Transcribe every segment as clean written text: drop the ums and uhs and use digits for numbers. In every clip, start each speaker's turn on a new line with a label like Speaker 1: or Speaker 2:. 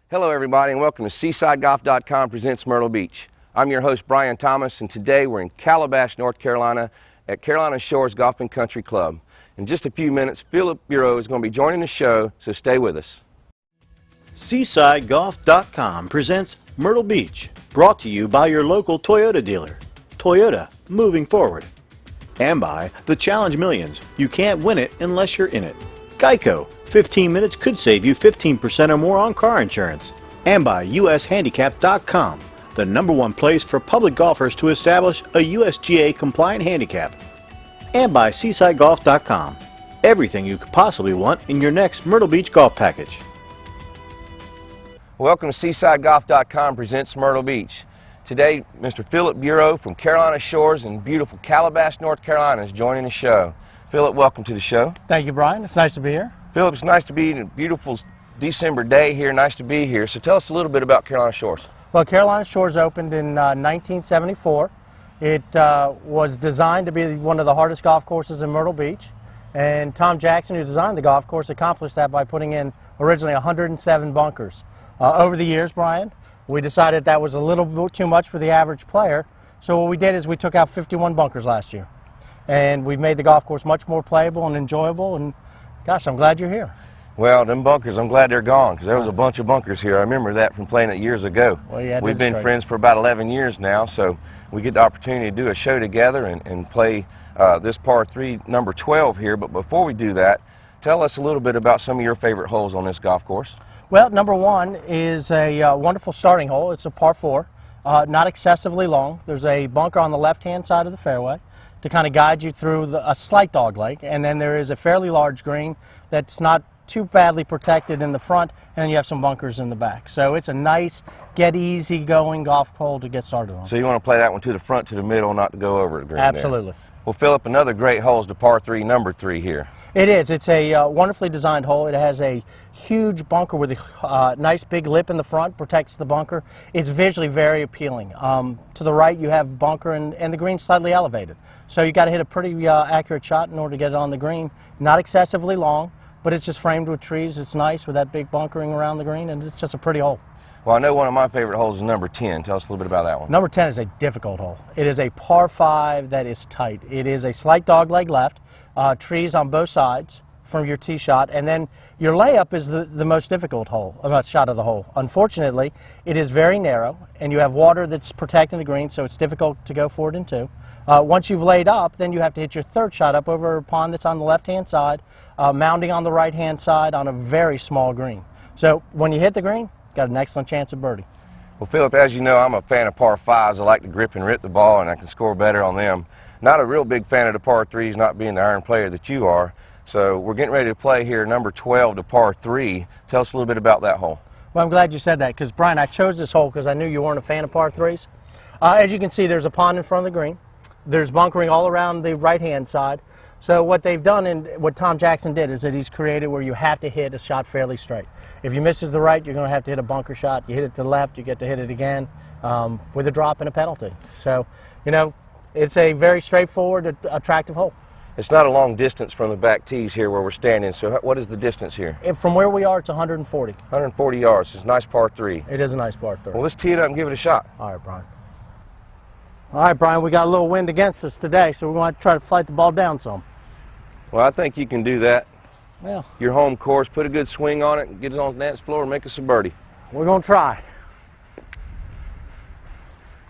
Speaker 1: Hello everybody and welcome to SeasideGolf.com presents Myrtle Beach. I'm your host Brian Thomas and today we're in Calabash, North Carolina at Carolina Shores Gofl Country Club. In just a few minutes, Philip Bureau is going to be joining the show, so stay with us.
Speaker 2: SeasideGolf.com presents Myrtle Beach, brought to you by your local Toyota dealer. Toyota, moving forward. And by the Challenge Millions. You can't win it unless you're in it. Geico, 15 minutes could save you 15% or more on car insurance. And by USHandicap.com, the #1 place for public golfers to establish a USGA compliant handicap. And by SeasideGolf.com, everything you could possibly want in your next Myrtle Beach golf package.
Speaker 1: Welcome to SeasideGolf.com presents Myrtle Beach. Today, Mr. Philip Bureau from Carolina Shores in beautiful Calabash, North Carolina is joining the show. Philip, welcome to the show.
Speaker 3: Thank you, Brian. It's nice to be here.
Speaker 1: Philip, it's nice to be in a beautiful December day here. Nice to be here. So tell us a little bit about Carolina Shores.
Speaker 3: Well, Carolina Shores opened in 1974. It was designed to be one of the hardest golf courses in Myrtle Beach. And Tom Jackson, who designed the golf course, accomplished that by putting in originally 107 bunkers. Over the years, Brian, we decided that was a little bit too much for the average player. So what we did is we took out 51 bunkers last year. And we've made the golf course much more playable and enjoyable, and gosh, I'm glad you're here.
Speaker 1: Well, them bunkers, I'm glad they're gone, because there was a bunch of bunkers here. I remember that from playing it years ago.
Speaker 3: Well, yeah,
Speaker 1: we've been friends for about 11 years now, so we get the opportunity to do a show together and play this par 3, number 12 here. But before we do that, tell us a little bit about some of your favorite holes on this golf course.
Speaker 3: Well, number 1 is a wonderful starting hole. It's a par 4, not excessively long. There's a bunker on the left-hand side of the fairway to kind of guide you through a slight dogleg, and then there is a fairly large green that's not too badly protected in the front, and then you have some bunkers in the back. So it's a nice, get easy going golf hole to get started on.
Speaker 1: So you want to play that one to the front, to the middle, not to go over the green.
Speaker 3: Absolutely.
Speaker 1: There. Well, Philip, another great hole is the par 3, number 3 here.
Speaker 3: It is. It's a wonderfully designed hole. It has a huge bunker with a nice big lip in the front, protects the bunker. It's visually very appealing. To the right, you have bunker and the green slightly elevated. So you got to hit a pretty accurate shot in order to get it on the green. Not excessively long, but it's just framed with trees. It's nice with that big bunkering around the green, and it's just a pretty hole.
Speaker 1: Well, I know one of my favorite holes is number 10. Tell us a little bit about that one.
Speaker 3: Number 10 is a difficult hole. It is a par 5 that is tight. It is a slight dogleg left, trees on both sides from your tee shot, and then your layup is the most difficult hole, shot of the hole. Unfortunately, it is very narrow, and you have water that's protecting the green, so it's difficult to go for it in 2. Once you've laid up, then you have to hit your 3rd shot up over a pond that's on the left-hand side, mounting on the right-hand side on a very small green. So when you hit the green, got an excellent chance of birdie.
Speaker 1: Well, Philip, as you know, I'm a fan of par 5s. I like to grip and rip the ball, and I can score better on them. Not a real big fan of the par 3s, not being the iron player that you are. So we're getting ready to play here, number 12 to par 3. Tell us a little bit about that hole.
Speaker 3: Well, I'm glad you said that, because, Brian, I chose this hole because I knew you weren't a fan of par 3s. As you can see, there's a pond in front of the green. There's bunkering all around the right-hand side. So what they've done, and what Tom Jackson did, is that he's created where you have to hit a shot fairly straight. If you miss it to the right, you're going to have to hit a bunker shot. You hit it to the left, you get to hit it again with a drop and a penalty. So, you know, it's a very straightforward, attractive hole.
Speaker 1: It's not a long distance from the back tees here where we're standing, so what is the distance here?
Speaker 3: From where we are, it's 140.
Speaker 1: 140 yards. It's a nice par 3.
Speaker 3: It is a nice par 3.
Speaker 1: Well, let's tee it up and give it a shot.
Speaker 3: All right, Brian. All right, Brian, we got a little wind against us today, so we're going to try to fight the ball down some.
Speaker 1: Well, I think you can do that.
Speaker 3: Well,
Speaker 1: your home course, put a good swing on it, and get it on the dance floor and make us a birdie.
Speaker 3: We're going to try.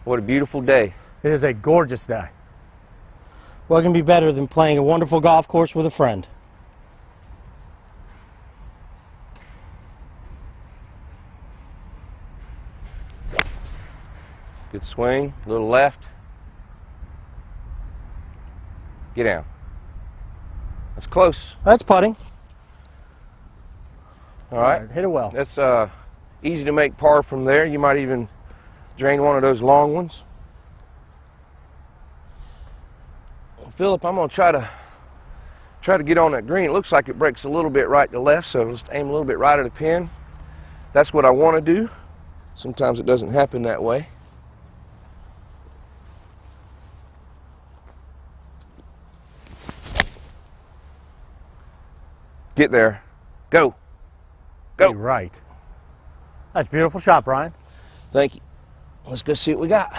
Speaker 1: What a beautiful day.
Speaker 3: It is a gorgeous day. What can be better than playing a wonderful golf course with a friend?
Speaker 1: Good swing, a little left. Get down. That's close.
Speaker 3: That's putting.
Speaker 1: All right.
Speaker 3: Hit it well.
Speaker 1: That's easy to make par from there. You might even drain one of those long ones. Well, Philip, I'm going to try to get on that green. It looks like it breaks a little bit right to left, so let's aim a little bit right at the pin. That's what I want to do. Sometimes it doesn't happen that way. Get there. Go. Go.
Speaker 3: Right. That's a beautiful shot, Brian.
Speaker 1: Thank you. Let's go see what we got.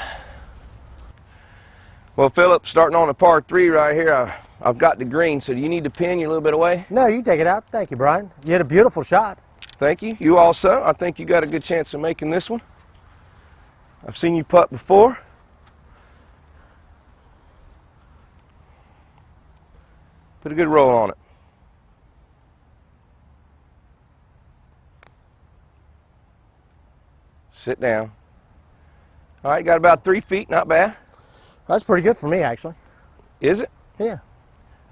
Speaker 1: Well, Philip, starting on the par 3 right here, I've got the green, so do you need the pin? You're a little bit away?
Speaker 3: No, you take it out. Thank you, Brian. You had a beautiful shot.
Speaker 1: Thank you. You also. I think you got a good chance of making this one. I've seen you putt before. Put a good roll on it. Sit down. All right, got about 3 feet, not bad.
Speaker 3: That's pretty good for me, actually.
Speaker 1: Is it?
Speaker 3: Yeah.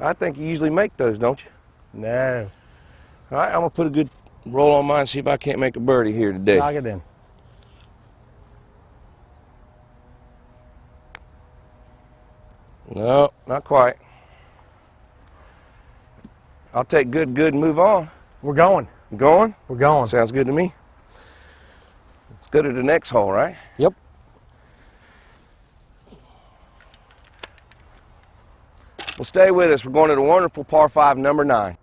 Speaker 1: I think you usually make those, don't you?
Speaker 3: No.
Speaker 1: All right, I'm going to put a good roll on mine, see if I can't make a birdie here today.
Speaker 3: Knock it in.
Speaker 1: No, not quite. I'll take good and move on.
Speaker 3: We're going.
Speaker 1: You going?
Speaker 3: We're going.
Speaker 1: Sounds good to me. Let's go to the next hole, right?
Speaker 3: Yep.
Speaker 1: Well, stay with us. We're going to the wonderful par 5, number 9.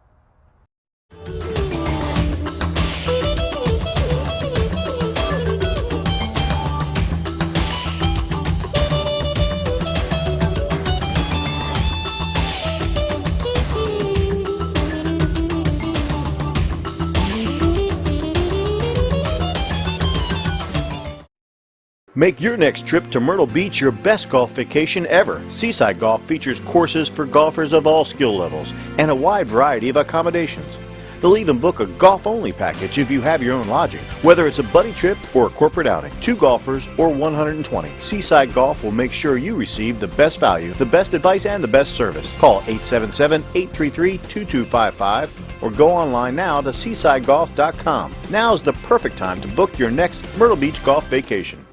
Speaker 2: Make your next trip to Myrtle Beach your best golf vacation ever. Seaside Golf features courses for golfers of all skill levels and a wide variety of accommodations. They'll even book a golf-only package if you have your own lodging, whether it's a buddy trip or a corporate outing. 2 golfers or 120. Seaside Golf will make sure you receive the best value, the best advice, and the best service. Call 877-833-2255 or go online now to seasidegolf.com. Now's the perfect time to book your next Myrtle Beach golf vacation.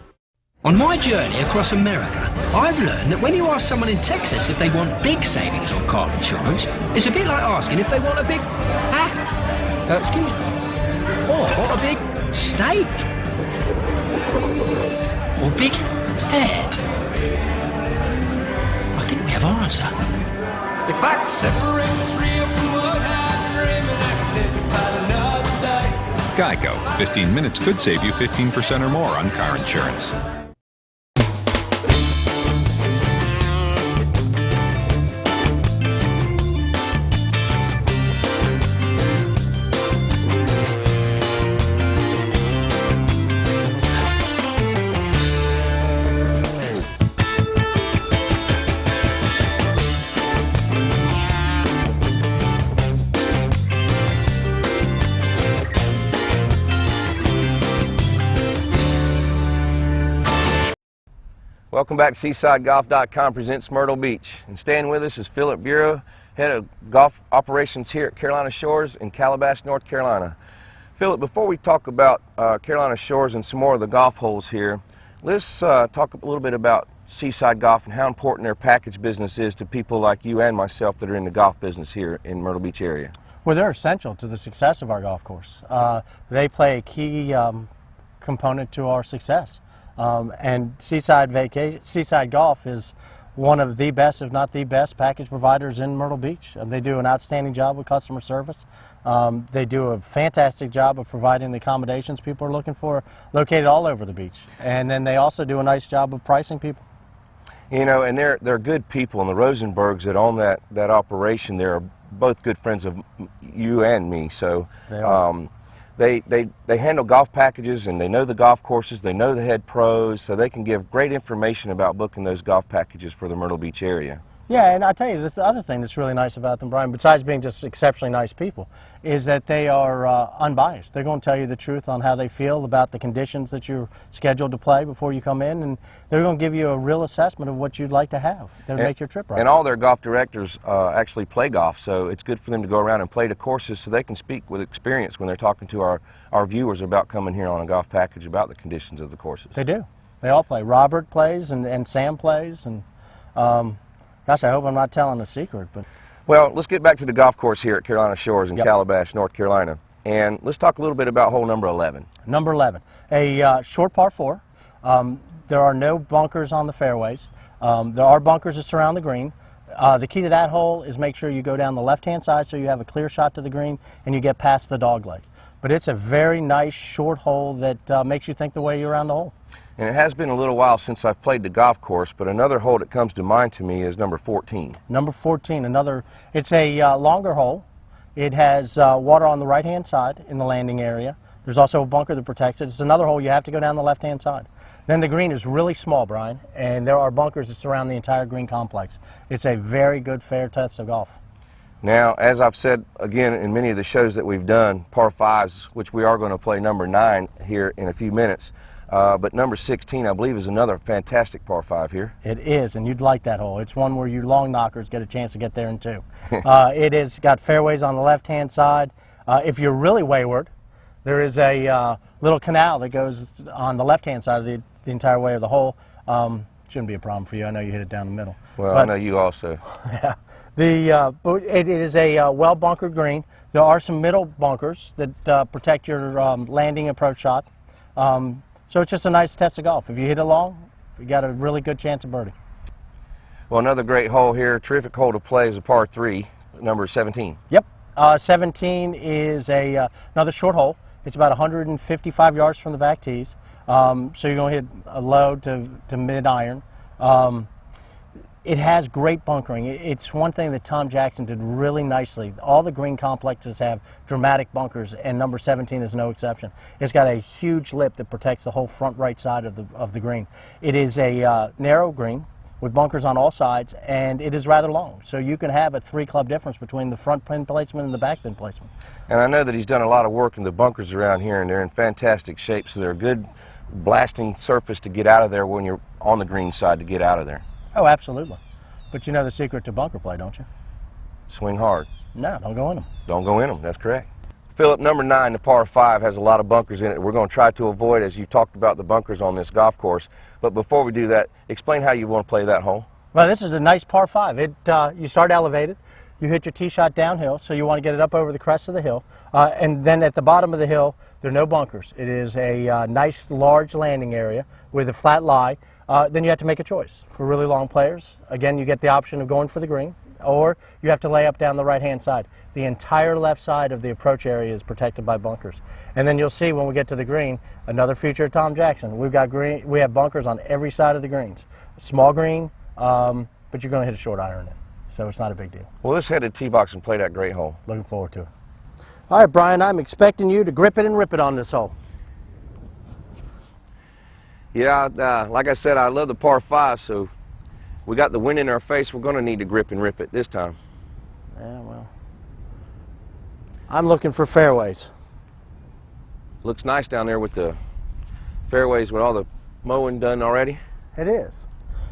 Speaker 4: On my journey across America, I've learned that when you ask someone in Texas if they want big savings on car insurance, it's a bit like asking if they want a big hat. Excuse me. Or a big steak. Or big hair. I think we have our answer.
Speaker 5: If I could separate what's real from what I'm dreaming, I could live without another day.
Speaker 6: Geico. 15 minutes could save you 15% or more on car insurance.
Speaker 1: Welcome back to SeasideGolf.com presents Myrtle Beach. And staying with us is Philip Bureau, head of golf operations here at Carolina Shores in Calabash, North Carolina. Philip, before we talk about Carolina Shores and some more of the golf holes here, let's talk a little bit about Seaside Golf and how important their package business is to people like you and myself that are in the golf business here in Myrtle Beach area.
Speaker 3: Well, they're essential to the success of our golf course. They play a key component to our success. And Seaside Golf is one of the best, if not the best, package providers in Myrtle Beach. They do an outstanding job with customer service. They do a fantastic job of providing the accommodations people are looking for, located all over the beach. And then they also do a nice job of pricing people.
Speaker 1: You know, and they're good people, and the Rosenbergs that own that operation, they're both good friends of you and me. So
Speaker 3: They are.
Speaker 1: They handle golf packages, and they know the golf courses, they know the head pros, so they can give great information about booking those golf packages for the Myrtle Beach area.
Speaker 3: Yeah, and I tell you, the other thing that's really nice about them, Brian, besides being just exceptionally nice people, is that they are unbiased. They're going to tell you the truth on how they feel about the conditions that you're scheduled to play before you come in, and they're going to give you a real assessment of what you'd like to have to make your trip right.
Speaker 1: And all their golf directors actually play golf, so it's good for them to go around and play the courses so they can speak with experience when they're talking to our viewers about coming here on a golf package about the conditions of the courses.
Speaker 3: They do. They all play. Robert plays, and Sam plays, and gosh, I hope I'm not telling a secret, but...
Speaker 1: Well, let's get back to the golf course here at Carolina Shores in
Speaker 3: Yep.
Speaker 1: Calabash, North Carolina. And let's talk a little bit about hole number 11.
Speaker 3: Number 11, a short par 4. There are no bunkers on the fairways. There are bunkers that surround the green. The key to that hole is make sure you go down the left-hand side so you have a clear shot to the green and you get past the dog leg. but it's a very nice short hole that makes you think the way you're around the hole.
Speaker 1: And it has been a little while since I've played the golf course, but another hole that comes to mind to me is number 14.
Speaker 3: Number 14, it's a longer hole. It has water on the right-hand side in the landing area. There's also a bunker that protects it. It's another hole you have to go down the left-hand side. Then the green is really small, Brian, and there are bunkers that surround the entire green complex. It's a very good, fair test of golf.
Speaker 1: Now, as I've said again in many of the shows that we've done, par 5s, which we are going to play number 9 here in a few minutes, but number 16, I believe, is another fantastic par 5 here.
Speaker 3: It is, and you'd like that hole. It's one where you long knockers get a chance to get there in 2. It has got fairways on the left-hand side. If you're really wayward, there is a little canal that goes on the left-hand side of the entire way of the hole. Shouldn't be a problem for you. I know you hit it down the middle.
Speaker 1: Well, I know you also.
Speaker 3: Yeah. It is a well-bunkered green. There are some middle bunkers that protect your landing approach shot. So it's just a nice test of golf. If you hit it long, you got a really good chance of birdie.
Speaker 1: Well, another great hole here, terrific hole to play is a par 3, number 17.
Speaker 3: Yep. 17 is another short hole. It's about 155 yards from the back tees. So you're going to hit a low to mid-iron. It has great bunkering. It's one thing that Tom Jackson did really nicely. All the green complexes have dramatic bunkers, and number 17 is no exception. It's got a huge lip that protects the whole front right side of the green. It is a narrow green with bunkers on all sides, and it is rather long. So you can have a 3-club difference between the front pin placement and the back pin placement.
Speaker 1: And I know that he's done a lot of work in the bunkers around here, and they're in fantastic shape, so they're a good blasting surface to get out of there when you're on the green side to get out of there.
Speaker 3: Oh, absolutely. But you know the secret to bunker play, don't you?
Speaker 1: Swing hard.
Speaker 3: No, don't go in them.
Speaker 1: Don't go in them, that's correct. Philip, number 9, the par 5, has a lot of bunkers in it. We're going to try to avoid, as you've talked about, the bunkers on this golf course. But before we do that, explain how you want to play that hole.
Speaker 3: Well, this is a nice par 5. You start elevated. You hit your tee shot downhill, so you want to get it up over the crest of the hill. And then at the bottom of the hill, there are no bunkers. It is a nice, large landing area with a flat lie. Then you have to make a choice. For really long players, again, you get the option of going for the green, or you have to lay up down the right-hand side. The entire left side of the approach area is protected by bunkers. And then you'll see when we get to the green, another feature of Tom Jackson. We have bunkers on every side of the greens. Small green, but you're going to hit a short iron in it. So it's not a big deal.
Speaker 1: Well, let's head to the tee box and play that great hole.
Speaker 3: Looking forward to it. All right, Brian, I'm expecting you to grip it and rip it on this hole.
Speaker 1: Yeah, like I said, I love the par 5, so we got the wind in our face. We're going to need to grip and rip it this time.
Speaker 3: Yeah, well, I'm looking for fairways.
Speaker 1: Looks nice down there with the fairways with all the mowing done already.
Speaker 3: It is.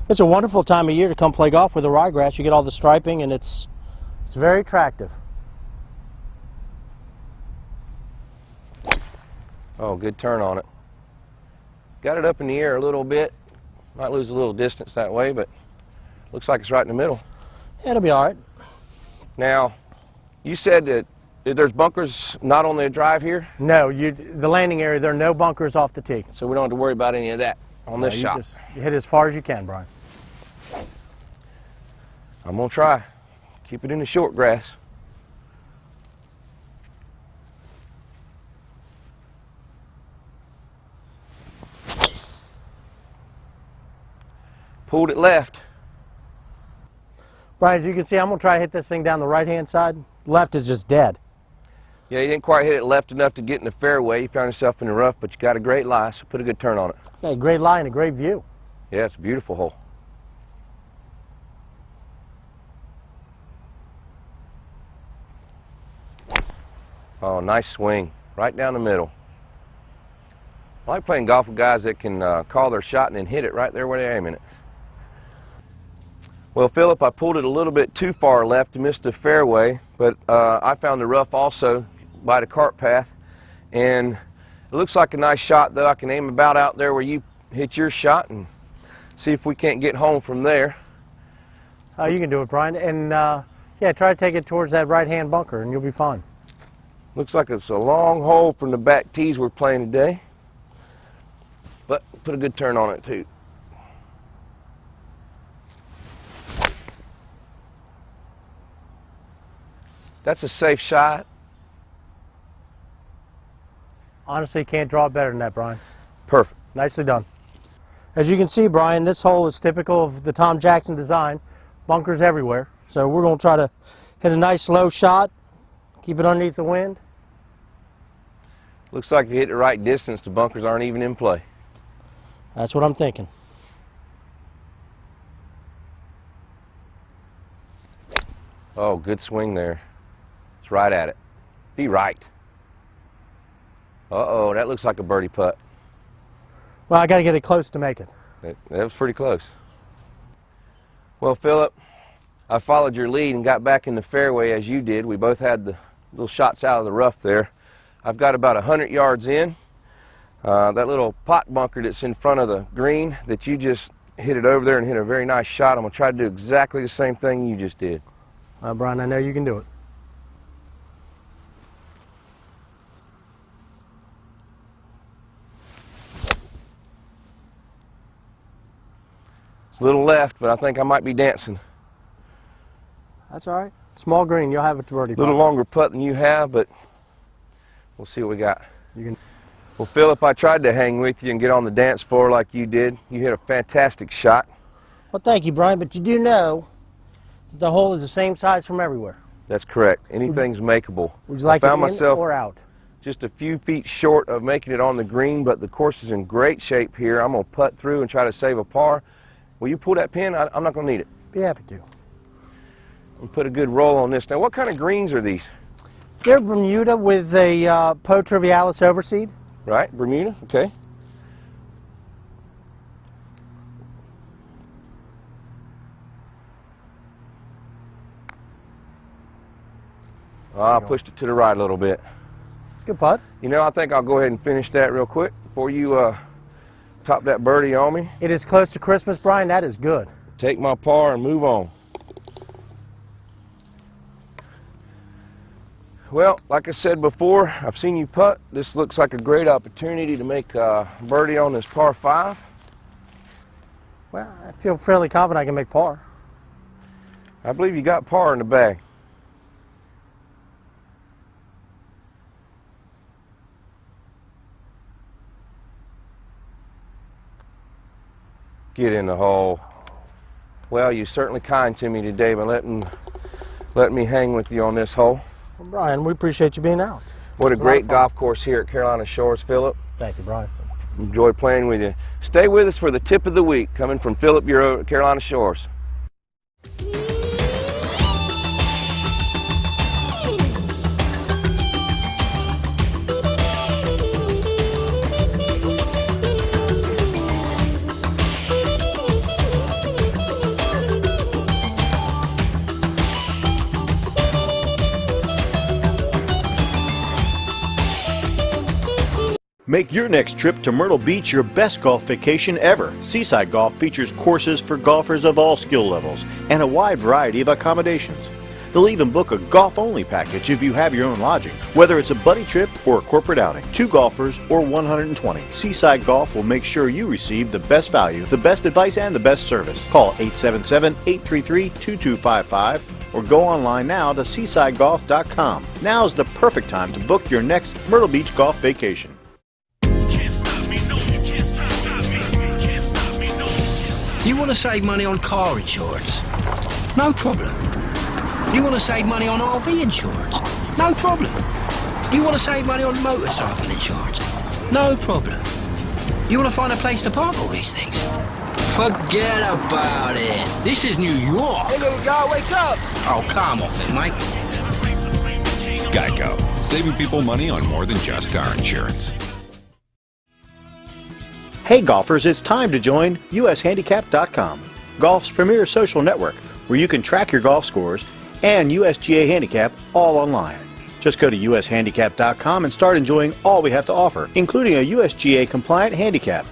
Speaker 3: It's a wonderful time of year to come play golf with the ryegrass. You get all the striping, and it's very attractive.
Speaker 1: Oh, good turn on it. Got it up in the air a little bit. Might lose a little distance that way, but looks like it's right in the middle.
Speaker 3: Yeah, it'll be all right.
Speaker 1: Now, you said that there's bunkers not on the drive here?
Speaker 3: No, the landing area, there are no bunkers off the tee.
Speaker 1: So we don't have to worry about any of that on this shot.
Speaker 3: You hit as far as you can, Brian.
Speaker 1: I'm going to try. Keep it in the short grass. Pulled it left.
Speaker 3: Brian, as you can see, I'm going to try to hit this thing down the right-hand side. Left is just dead.
Speaker 1: Yeah, you didn't quite hit it left enough to get in the fairway. You found yourself in the rough, but you got a great lie, so put a good turn on it.
Speaker 3: Yeah, a great lie and a great view.
Speaker 1: Yeah, it's a beautiful hole. Oh, nice swing. Right down the middle. I like playing golf with guys that can call their shot and then hit it right there where they're aiming it. Well, Philip, I pulled it a little bit too far left to miss the fairway, but I found the rough also by the cart path, and it looks like a nice shot that I can aim about out there where you hit your shot and see if we can't get home from there.
Speaker 3: You can do it, Brian, and yeah, try to take it towards that right-hand bunker, and you'll be fine.
Speaker 1: Looks like it's a long hole from the back tees we're playing today, but put a good turn on it too. That's a safe shot.
Speaker 3: Honestly, can't draw it better than that, Brian.
Speaker 1: Perfect.
Speaker 3: Nicely done. As you can see, Brian, this hole is typical of the Tom Jackson design. Bunkers everywhere. So we're going to try to hit a nice low shot, keep it underneath the wind.
Speaker 1: Looks like if you hit the right distance, the bunkers aren't even in play.
Speaker 3: That's what I'm thinking.
Speaker 1: Oh, good swing there. It's right at it. Be right. Uh-oh, that looks like a birdie putt.
Speaker 3: Well, I got to get it close to make it.
Speaker 1: That was pretty close. Well, Philip, I followed your lead and got back in the fairway as you did. We both had the little shots out of the rough there. I've got about 100 yards in. That little pot bunker that's in front of the green that you just hit it over there and hit a very nice shot. I'm going to try to do exactly the same thing you just did.
Speaker 3: Brian, I know you can do it.
Speaker 1: It's a little left, but I think I might be dancing.
Speaker 3: That's all right. Small green, you'll have it to birdie.
Speaker 1: A little longer putt than you have, but we'll see what we got.
Speaker 3: You can.
Speaker 1: Well, Philip, I tried to hang with you and get on the dance floor like you did. You hit a fantastic shot.
Speaker 3: Well, thank you, Brian, but you do know that the hole is the same size from everywhere.
Speaker 1: That's correct. Anything's makeable.
Speaker 3: Would you like
Speaker 1: I
Speaker 3: it
Speaker 1: found
Speaker 3: in
Speaker 1: myself
Speaker 3: or out?
Speaker 1: just a few feet short of making it on the green, but the course is in great shape here. I'm going to putt through and try to save a par. Will you pull that pin? I'm not going to need it.
Speaker 3: Be happy to.
Speaker 1: And put a good roll on this. Now, what kind of greens are these?
Speaker 3: They're Bermuda with a Po Trivialis overseed.
Speaker 1: Right, Bermuda, okay. I pushed it to the right a little bit.
Speaker 3: It's a good putt.
Speaker 1: You know, I think I'll go ahead and finish that real quick before you top that birdie on me.
Speaker 3: It is close to Christmas, Brian. That is good.
Speaker 1: Take my par and move on. Well, like I said before, I've seen you putt. This looks like a great opportunity to make a birdie on this par 5.
Speaker 3: Well, I feel fairly confident I can make par.
Speaker 1: I believe you got par in the bag. Get in the hole. Well, you're certainly kind to me today by letting me hang with you on this hole.
Speaker 3: Well, Brian, we appreciate you being out.
Speaker 1: What a
Speaker 3: It's
Speaker 1: great
Speaker 3: lot of fun.
Speaker 1: golf course here at Carolina Shores, Philip.
Speaker 3: Thank you, Brian.
Speaker 1: Enjoy playing with you. Stay with us for the tip of the week coming from Philip Bureau at Carolina Shores.
Speaker 2: Make your next trip to Myrtle Beach your best golf vacation ever. Seaside Golf features courses for golfers of all skill levels and a wide variety of accommodations. They'll even book a golf-only package if you have your own lodging, whether it's a buddy trip or a corporate outing. 2 golfers or 120. Seaside Golf will make sure you receive the best value, the best advice, and the best service. Call 877-833-2255 or go online now to seasidegolf.com. Now's the perfect time to book your next Myrtle Beach golf vacation.
Speaker 4: You want to save money on car insurance? No problem. You want to save money on RV insurance? No problem. You want to save money on motorcycle insurance? No problem. You want to find a place to park all these things? Forget about it. This is New York.
Speaker 1: Hey, little guy, wake up!
Speaker 4: Oh, come off it, mate.
Speaker 6: Geico. Saving people money on more than just car insurance.
Speaker 2: Hey golfers, it's time to join USHandicap.com, golf's premier social network, where you can track your golf scores and USGA Handicap all online. Just go to USHandicap.com and start enjoying all we have to offer, including a USGA compliant handicap,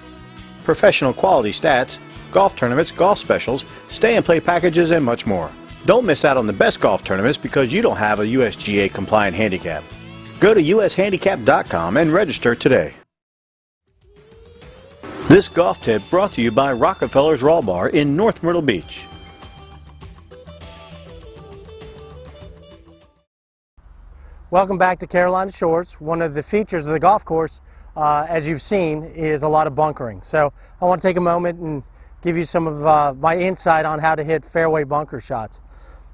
Speaker 2: professional quality stats, golf tournaments, golf specials, stay and play packages, and much more. Don't miss out on the best golf tournaments because you don't have a USGA compliant handicap. Go to USHandicap.com and register today. This golf tip brought to you by Rockefeller's Raw Bar in North Myrtle Beach.
Speaker 3: Welcome back to Carolina Shores. One of the features of the golf course, as you've seen, is a lot of bunkering. So I want to take a moment and give you some of my insight on how to hit fairway bunker shots.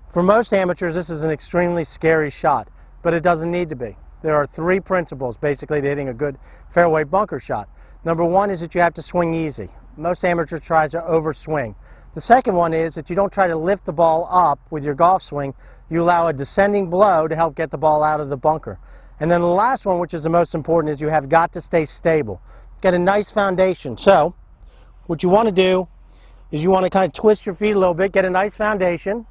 Speaker 3: For most amateurs, this is an extremely scary shot, but it doesn't need to be. There are three principles basically to hitting a good fairway bunker shot. Number one is that you have to swing easy. Most amateurs try to overswing. The second one is that you don't try to lift the ball up with your golf swing. You allow a descending blow to help get the ball out of the bunker. And then the last one, which is the most important, is you have got to stay stable. Get a nice foundation. So what you want to do is you want to kind of twist your feet a little bit, get a nice foundation.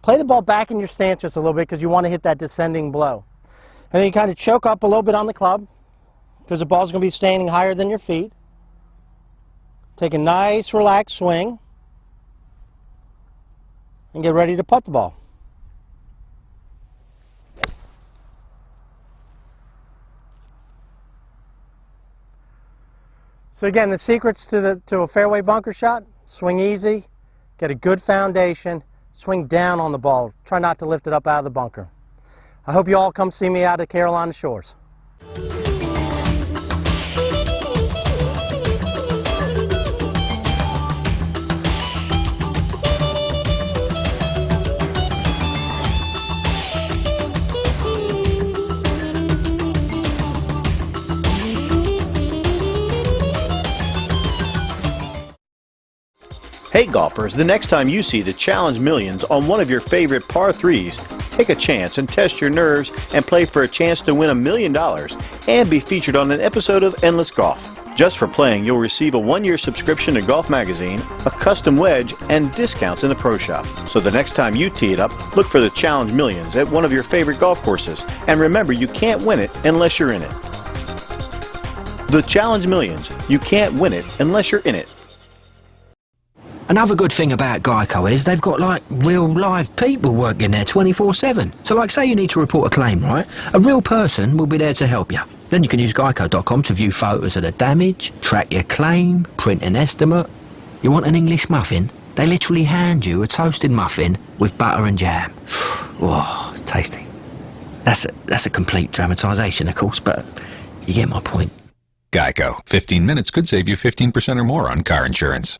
Speaker 3: Play the ball back in your stance just a little bit because you want to hit that descending blow. And then you kind of choke up a little bit on the club because the ball's going to be standing higher than your feet. Take a nice relaxed swing and get ready to putt the ball. So again, the secrets to a fairway bunker shot: swing easy, get a good foundation, swing down on the ball. Try not to lift it up out of the bunker. I hope you all come see me out at Carolina Shores.
Speaker 2: Hey golfers, the next time you see the Challenge Millions on one of your favorite par 3s, take a chance and test your nerves and play for a chance to win $1 million and be featured on an episode of Endless Golf. Just for playing, you'll receive a 1-year subscription to Golf Magazine, a custom wedge, and discounts in the pro shop. So the next time you tee it up, look for the Challenge Millions at one of your favorite golf courses. And remember, you can't win it unless you're in it. The Challenge Millions. You can't win it unless you're in it.
Speaker 4: Another good thing about Geico is they've got like real live people working there 24/7. So like say you need to report a claim, right? A real person will be there to help you. Then you can use geico.com to view photos of the damage, track your claim, print an estimate. You want an English muffin? They literally hand you a toasted muffin with butter and jam. Oh, it's tasty. That's a complete dramatisation, of course, but you get my point.
Speaker 6: Geico. 15 minutes could save you 15% or more on car insurance.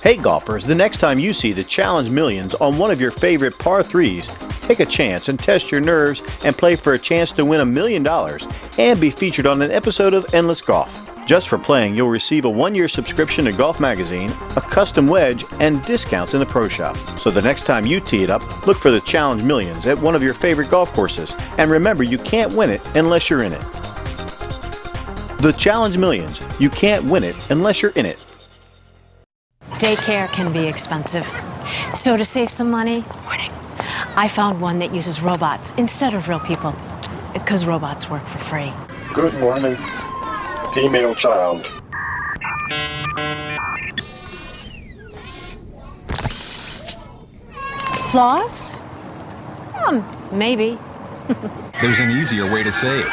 Speaker 2: Hey golfers, the next time you see the Challenge Millions on one of your favorite par 3s, take a chance and test your nerves and play for a chance to win $1 million and be featured on an episode of Endless Golf. Just for playing, you'll receive a 1-year subscription to Golf Magazine, a custom wedge, and discounts in the pro shop. So the next time you tee it up, look for the Challenge Millions at one of your favorite golf courses. And remember, you can't win it unless you're in it. The Challenge Millions. You can't win it unless you're in it.
Speaker 7: Daycare can be expensive. So to save some money, I found one that uses robots instead of real people. Because robots work for free.
Speaker 8: Good morning, female child.
Speaker 7: Floss? Maybe.
Speaker 6: There's an easier way to save.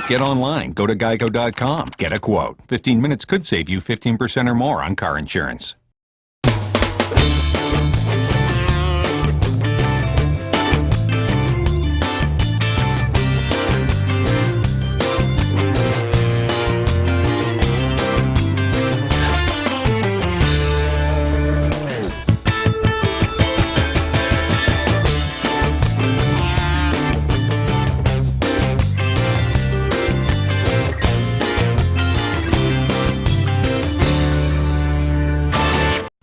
Speaker 6: Get online. Go to geico.com. Get a quote. 15 minutes could save you 15% or more on car insurance.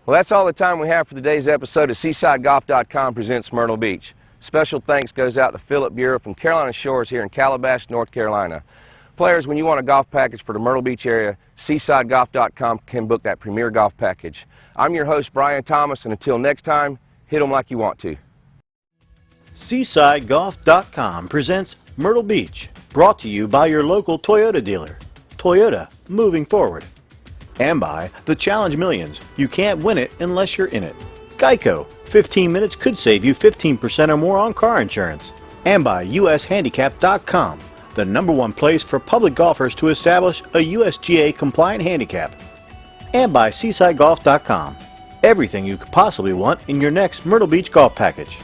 Speaker 1: Well, that's all the time we have for today's episode of SeasideGolf.com presents Myrtle Beach. Special thanks goes out to Philip Bureau from Carolina Shores here in Calabash, North Carolina. Players, when you want a golf package for the Myrtle Beach area, SeasideGolf.com can book that premier golf package. I'm your host, Brian Thomas, and until next time, hit 'em like you want to.
Speaker 2: SeasideGolf.com presents Myrtle Beach, brought to you by your local Toyota dealer. Toyota, moving forward. And by the Challenge Millions. You can't win it unless you're in it. Geico, 15 minutes could save you 15% or more on car insurance. And by USHandicap.com, the #1 place for public golfers to establish a USGA compliant handicap. And by SeasideGolf.com, everything you could possibly want in your next Myrtle Beach golf package.